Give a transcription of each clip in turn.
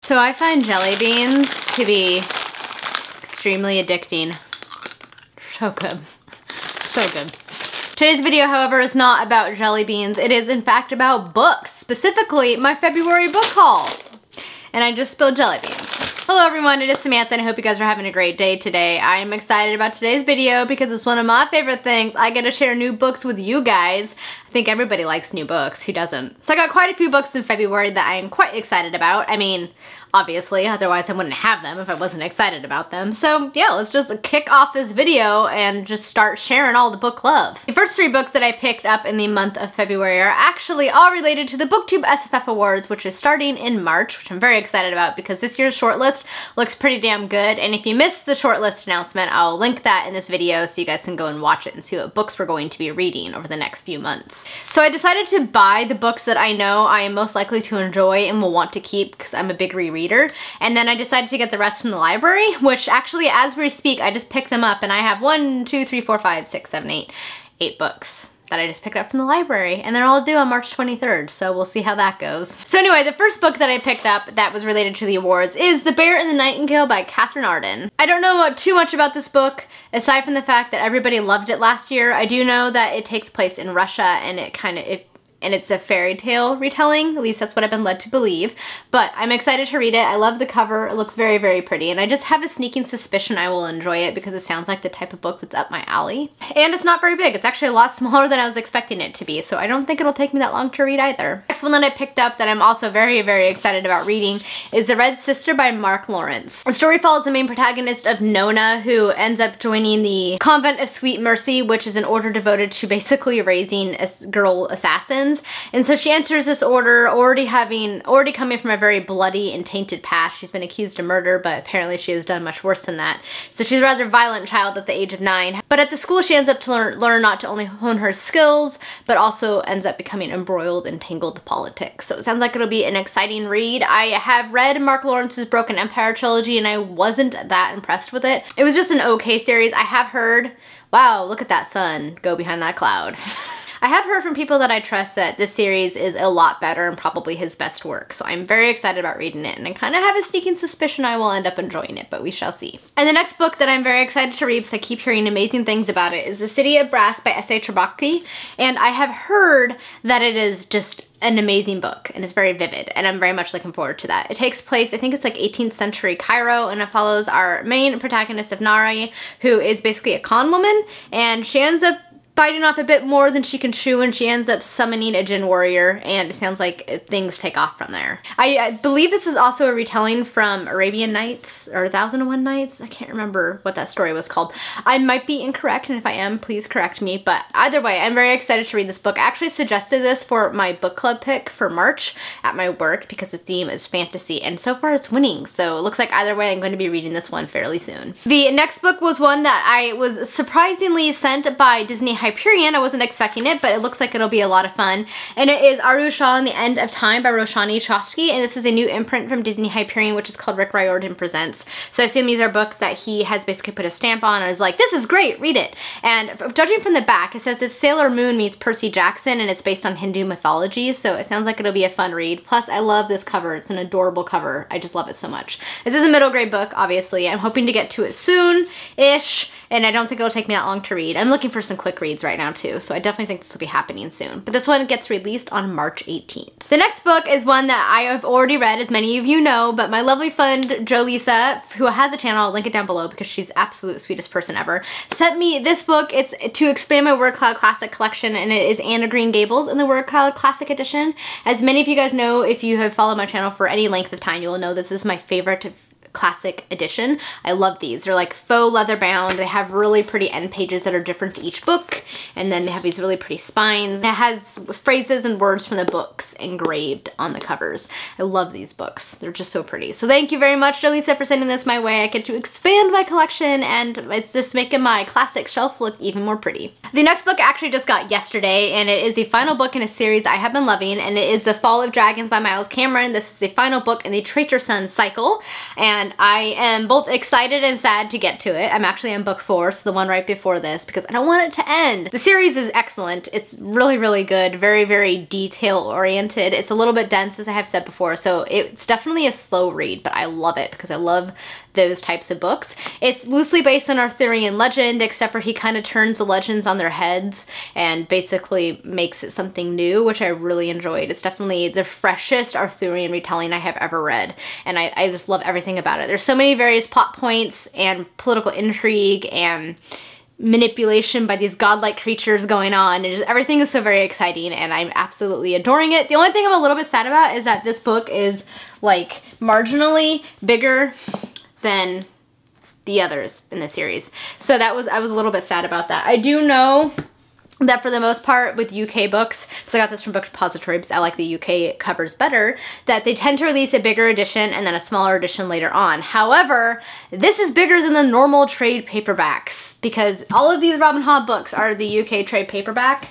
So I find jelly beans to be extremely addicting. So good. So good. Today's video, however, is not about jelly beans. It is, in fact, about books, specifically my February book haul. And I just spilled jelly beans. Hello everyone, it is Samantha and I hope you guys are having a great day today. I am excited about today's video because it's one of my favorite things. I get to share new books with you guys. I think everybody likes new books, who doesn't? So I got quite a few books in February that I am quite excited about. I mean, obviously, otherwise I wouldn't have them if I wasn't excited about them. So yeah, let's just kick off this video and just start sharing all the book love. The first three books that I picked up in the month of February are actually all related to the BookTube SFF Awards, which is starting in March, which I'm very excited about because this year's shortlist looks pretty damn good. And if you missed the shortlist announcement, I'll link that in this video so you guys can go and watch it and see what books we're going to be reading over the next few months. So I decided to buy the books that I know I am most likely to enjoy and will want to keep because I'm a big rereader. And then I decided to get the rest from the library, which actually, as we speak, I just picked them up and I have 8 books that I just picked up from the library, and they're all due on March 23rd, so we'll see how that goes. So anyway, the first book that I picked up that was related to the awards is The Bear and the Nightingale by Catherine Arden. I don't know too much about this book, aside from the fact that everybody loved it last year. I do know that it takes place in Russia, and it's a fairy tale retelling. At least that's what I've been led to believe. But I'm excited to read it. I love the cover. It looks very, very pretty. And I just have a sneaking suspicion I will enjoy it because it sounds like the type of book that's up my alley. And it's not very big. It's actually a lot smaller than I was expecting it to be. So I don't think it'll take me that long to read either. Next one that I picked up that I'm also very, very excited about reading is The Red Sister by Mark Lawrence. The story follows the main protagonist of Nona, who ends up joining the Convent of Sweet Mercy, which is an order devoted to basically raising girl assassins. And so she enters this order already coming from a very bloody and tainted past. She's been accused of murder, but apparently she has done much worse than that. So she's a rather violent child at the age of 9. But at the school she ends up to learn not to only hone her skills, but also ends up becoming embroiled and tangled to politics. So it sounds like it'll be an exciting read. I have read Mark Lawrence's Broken Empire trilogy and I wasn't that impressed with it. It was just an okay series. I have heard, wow, look at that sun go behind that cloud. I have heard from people that I trust that this series is a lot better and probably his best work, so I'm very excited about reading it, and I kind of have a sneaking suspicion I will end up enjoying it, but we shall see. And the next book that I'm very excited to read, because I keep hearing amazing things about it, is The City of Brass by S.A. Trabocki, and I have heard that it is just an amazing book, and it's very vivid, and I'm very much looking forward to that. It takes place, I think it's like 18th century Cairo, and it follows our main protagonist of Nari, who is basically a con woman, and she ends up biting off a bit more than she can chew, and she ends up summoning a djinn warrior, and it sounds like things take off from there. I believe this is also a retelling from Arabian Nights, or 1001 Nights. I can't remember what that story was called. I might be incorrect, and if I am, please correct me, but either way, I'm very excited to read this book. I actually suggested this for my book club pick for March at my work because the theme is fantasy, and so far it's winning, so it looks like either way I'm going to be reading this one fairly soon. The next book was one that I was surprisingly sent by Disney Hyperion. I wasn't expecting it, but it looks like it'll be a lot of fun. And it is Aru Shah and the End of Time by Roshani Chokshi, and this is a new imprint from Disney Hyperion, which is called Rick Riordan Presents. So I assume these are books that he has basically put a stamp on and is like, this is great, read it. And judging from the back, it says it's Sailor Moon meets Percy Jackson, and it's based on Hindu mythology, so it sounds like it'll be a fun read. Plus, I love this cover. It's an adorable cover. I just love it so much. This is a middle grade book, obviously. I'm hoping to get to it soon-ish, and I don't think it'll take me that long to read. I'm looking for some quick reads right now too, so I definitely think this will be happening soon. But this one gets released on March 18th. The next book is one that I have already read, as many of you know, but my lovely friend Jo Lisa, who has a channel, I'll link it down below because she's absolute sweetest person ever, sent me this book. It's to expand my Word Cloud Classic collection, and it is Anne of Green Gables in the Word Cloud Classic Edition. As many of you guys know, if you have followed my channel for any length of time, you will know this is my favorite classic edition. I love these. They're like faux leather bound. They have really pretty end pages that are different to each book, and then they have these really pretty spines. It has phrases and words from the books engraved on the covers. I love these books. They're just so pretty. So thank you very much, Jolisa, for sending this my way. I get to expand my collection, and it's just making my classic shelf look even more pretty. The next book actually just got yesterday, and it is the final book in a series I have been loving, and it is The Fall of Dragons by Miles Cameron. This is the final book in the Traitor Son cycle, and and I am both excited and sad to get to it. I'm actually on book 4, so the one right before this, because I don't want it to end. The series is excellent. It's really, really good. Very, very detail-oriented. It's a little bit dense, as I have said before, so it's definitely a slow read, but I love it because I love those types of books. It's loosely based on Arthurian legend, except for he kind of turns the legends on their heads and basically makes it something new, which I really enjoyed. It's definitely the freshest Arthurian retelling I have ever read, and I just love everything about it. There's so many various plot points and political intrigue and manipulation by these godlike creatures going on, and just everything is so very exciting, and I'm absolutely adoring it. The only thing I'm a little bit sad about is that this book is like marginally bigger than the others in the series. So I was a little bit sad about that. I do know that for the most part with UK books, because I got this from Book Depository because I like the UK covers better, that they tend to release a bigger edition and then a smaller edition later on. However, this is bigger than the normal trade paperbacks, because all of these Robin Hobb books are the UK trade paperback.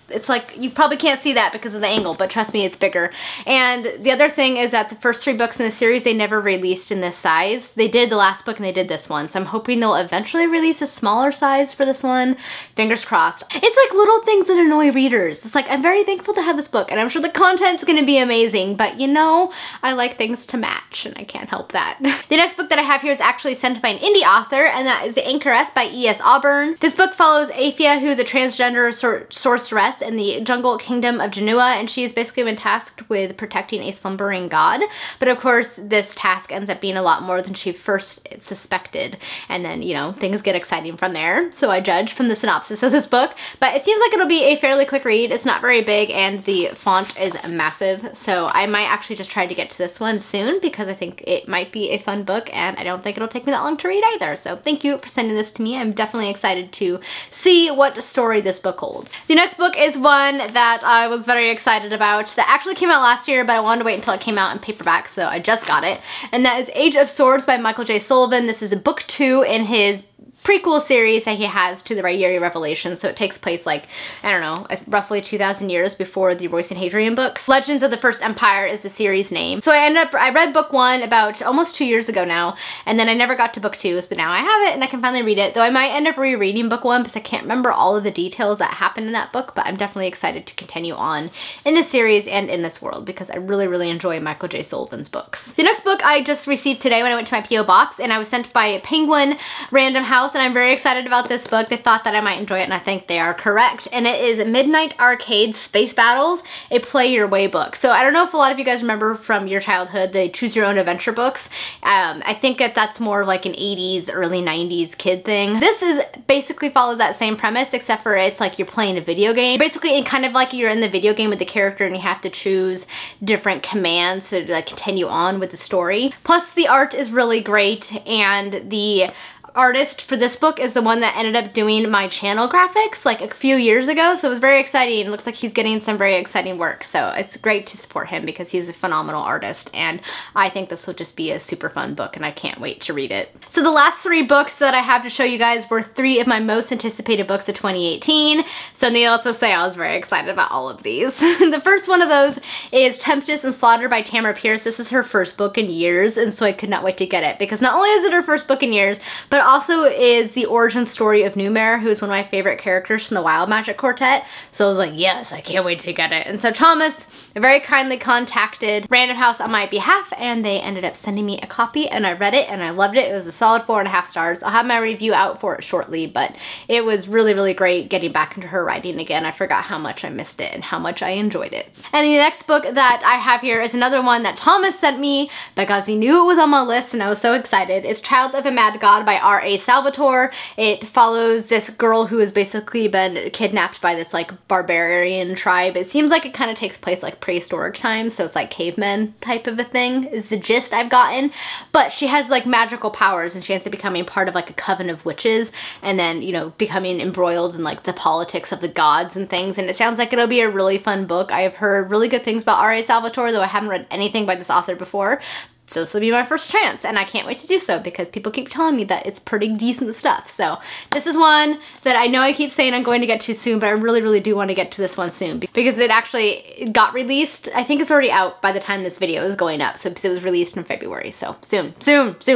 It's like, you probably can't see that because of the angle, but trust me, it's bigger. And the other thing is that the first 3 books in the series, they never released in this size. They did the last book and they did this one. So I'm hoping they'll eventually release a smaller size for this one. Fingers crossed. It's like little things that annoy readers. It's like, I'm very thankful to have this book, and I'm sure the content's gonna be amazing, but you know, I like things to match and I can't help that. The next book that I have here is actually sent by an indie author, and that is The Anchoress by E.S. Auburn. This book follows Aphia, who is a transgender sorceress in the jungle kingdom of Genua, and she has basically been tasked with protecting a slumbering god. But of course, this task ends up being a lot more than she first suspected. And then, you know, things get exciting from there. So I judge from the synopsis of this book. But it seems like it'll be a fairly quick read. It's not very big, and the font is massive. So I might actually just try to get to this one soon, because I think it might be a fun book, and I don't think it'll take me that long to read either. So thank you for sending this to me. I'm definitely excited to see what story this book holds. The next book is one that I was very excited about that actually came out last year, but I wanted to wait until it came out in paperback, so I just got it. And that is Age of Swords by Michael J. Sullivan. This is a book 2 in his prequel series that he has to the Rayuri Revelations, so it takes place like, I don't know, roughly 2,000 years before the Royce and Hadrian books. Legends of the First Empire is the series name. So I read book 1 about almost 2 years ago now, and then I never got to book 2, but now I have it and I can finally read it, though I might end up rereading book 1 because I can't remember all of the details that happened in that book, but I'm definitely excited to continue on in this series and in this world because I really, really enjoy Michael J. Sullivan's books. The next book I just received today when I went to my P.O. box, and I was sent by Penguin Random House, and I'm very excited about this book. They thought that I might enjoy it, and I think they are correct. And it is Midnight Arcade Space Battles, a play your way book. So I don't know if a lot of you guys remember from your childhood the choose your own adventure books. I think that's more like an 80s, early 90s kid thing. This is basically follows that same premise, except for it's like you're playing a video game. Basically, kind of like you're in the video game with the character and you have to choose different commands to like continue on with the story. Plus the art is really great, and the artist for this book is the one that ended up doing my channel graphics like a few years ago, so it was very exciting. It looks like he's getting some very exciting work, so it's great to support him because he's a phenomenal artist, and I think this will just be a super fun book, and I can't wait to read it. So the last 3 books that I have to show you guys were 3 of my most anticipated books of 2018, so needless to say, I was very excited about all of these. The first one of those is Tempest and Slaughter by Tamara Pierce. This is her first book in years, and so I could not wait to get it because not only is it her first book in years, but also is the origin story of Numair, who is one of my favorite characters from the Wild Magic Quartet. So I was like, yes, I can't wait to get it. And so Thomas very kindly contacted Random House on my behalf, and they ended up sending me a copy, and I read it and I loved it. It was a solid 4.5 stars. I'll have my review out for it shortly, but it was really, really great getting back into her writing again. I forgot how much I missed it and how much I enjoyed it. And the next book that I have here is another one that Thomas sent me because he knew it was on my list and I was so excited. It's Child of a Mad God by R.A. Salvatore. It follows this girl who has basically been kidnapped by this like barbarian tribe. It seems like it kind of takes place like prehistoric times, so it's like cavemen type of a thing is the gist I've gotten. But she has like magical powers, and she ends up becoming part of like a coven of witches, and then, you know, becoming embroiled in like the politics of the gods and things. And it sounds like it'll be a really fun book. I have heard really good things about R.A. Salvatore, though I haven't read anything by this author before. So this will be my first chance, and I can't wait to do so because people keep telling me that it's pretty decent stuff. So this is one that I know I keep saying I'm going to get to soon, but I really, really do want to get to this one soon because it actually got released. I think it's already out by the time this video is going up, so because it was released in February. So soon,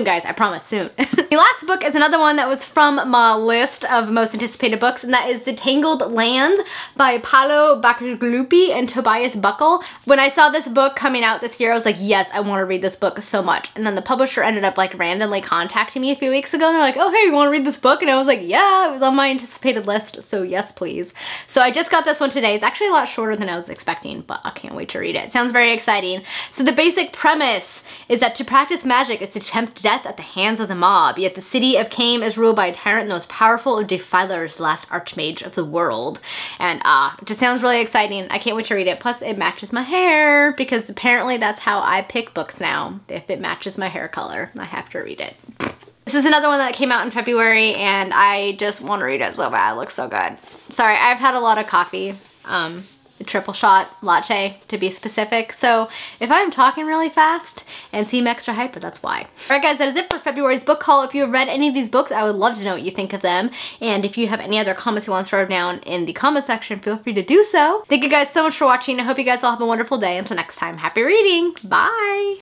guys, I promise, soon. The last book is another one that was from my list of most anticipated books, and that is The Tangled Land by Paolo Bacigalupi and Tobias Buckle. When I saw this book coming out this year, I was like, yes, I want to read this book so much. And then the publisher ended up like randomly contacting me a few weeks ago, and they're like, oh hey, you want to read this book? And I was like, yeah, it was on my anticipated list, so yes please. So I just got this one today. It's actually a lot shorter than I was expecting, but I can't wait to read it. It sounds very exciting. So the basic premise is that to practice magic is to tempt death at the hands of the mob, yet the city of Kame is ruled by a tyrant, the most powerful of Defilers, last archmage of the world. And it just sounds really exciting. I can't wait to read it. Plus it matches my hair, because apparently that's how I pick books now. If it matches my hair color, I have to read it. This is another one that came out in February, and I just want to read it so bad. It looks so good. Sorry, I've had a lot of coffee. A triple shot latte to be specific. So if I'm talking really fast and seem extra hyper, that's why. Alright guys, that is it for February's book haul. If you have read any of these books, I would love to know what you think of them. And if you have any other comments you want to throw down in the comment section, feel free to do so. Thank you guys so much for watching. I hope you guys all have a wonderful day. Until next time, happy reading. Bye.